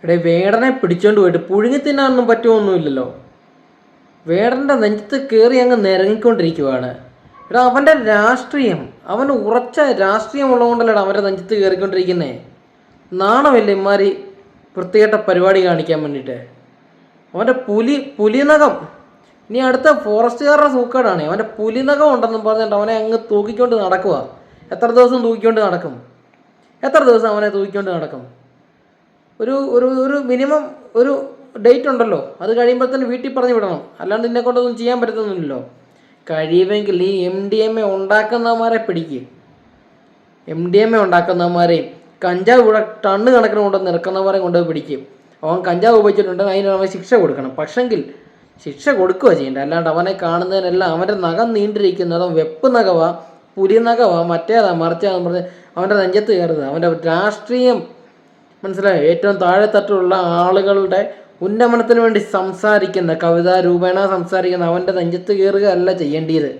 എടേ വേടനെ പിടിച്ചോണ്ട് പോയിട്ട് പുഴുങ്ങി തിന്നാനൊന്നും പറ്റുമൊന്നുമില്ലല്ലോ. വേടൻ്റെ നെഞ്ചത്ത് കയറി അങ്ങ് നിരങ്ങിക്കൊണ്ടിരിക്കുവാണ്. എടാ അവൻ്റെ രാഷ്ട്രീയം, അവന് ഉറച്ച രാഷ്ട്രീയം ഉള്ളതുകൊണ്ടല്ലേടാ അവൻ്റെ നെഞ്ചത്ത് കയറിക്കൊണ്ടിരിക്കുന്നേ. നാണമില്ല ഇമാരി വൃത്തികെട്ട പരിപാടി കാണിക്കാൻ വേണ്ടിയിട്ട്. അവൻ്റെ പുലിനകം ഇനി അടുത്ത ഫോറസ്റ്റുകാരുടെ സൂക്കേടാണ്. അവൻ്റെ പുലിനകം ഉണ്ടെന്നും പറഞ്ഞിട്ട് അവനെ അങ്ങ് തൂക്കിക്കൊണ്ട് നടക്കുക. എത്ര ദിവസം തൂക്കിക്കൊണ്ട് നടക്കും? എത്ര ദിവസം അവനെ തൂക്കിക്കൊണ്ട് നടക്കും? ഒരു ഒരു ഒരു മിനിമം ഒരു ഡേറ്റ് ഉണ്ടല്ലോ, അത് കഴിയുമ്പോഴത്തേന് വീട്ടിൽ പറഞ്ഞു വിടണം. അല്ലാണ്ട് ഇതിനെ കൊണ്ടൊന്നും ചെയ്യാൻ പറ്റത്തൊന്നുമില്ലല്ലോ. കഴിയുമെങ്കിൽ ഈ MDMA ഉണ്ടാക്കുന്നവന്മാരെ പിടിക്കുക. MDMA ഉണ്ടാക്കുന്നവന്മാരെയും കഞ്ചാവ് ഇവിടെ ടണ്ണ് കണക്കിന് കൊണ്ട് നിൽക്കുന്നവരെ കൊണ്ട് പിടിക്കും. അവൻ കഞ്ചാവ് ഉപയോഗിച്ചിട്ടുണ്ടെങ്കിൽ അതിന് അവൻ ശിക്ഷ കൊടുക്കണം. പക്ഷെങ്കിൽ ശിക്ഷ കൊടുക്കുക ചെയ്യേണ്ട. അല്ലാണ്ട് അവനെ കാണുന്നതിനെല്ലാം അവൻ്റെ നഖം നീണ്ടിരിക്കുന്നതും വെപ്പ് നഖവാ, പുലി നഖവാ, മറ്റേതാ മറിച്ചാന്ന് പറഞ്ഞ് അവൻ്റെ നെഞ്ചത്ത് കയറുക. അവൻ്റെ രാഷ്ട്രീയം മനസ്സിലായോ? ഏറ്റവും താഴെത്തട്ടിലുള്ള ആളുകളുടെ ഉന്നമനത്തിന് വേണ്ടി സംസാരിക്കുന്ന, കവിതാ രൂപേണ സംസാരിക്കുന്ന അവൻ്റെ നെഞ്ചത്ത് കയറുക അല്ല ചെയ്യേണ്ടത്.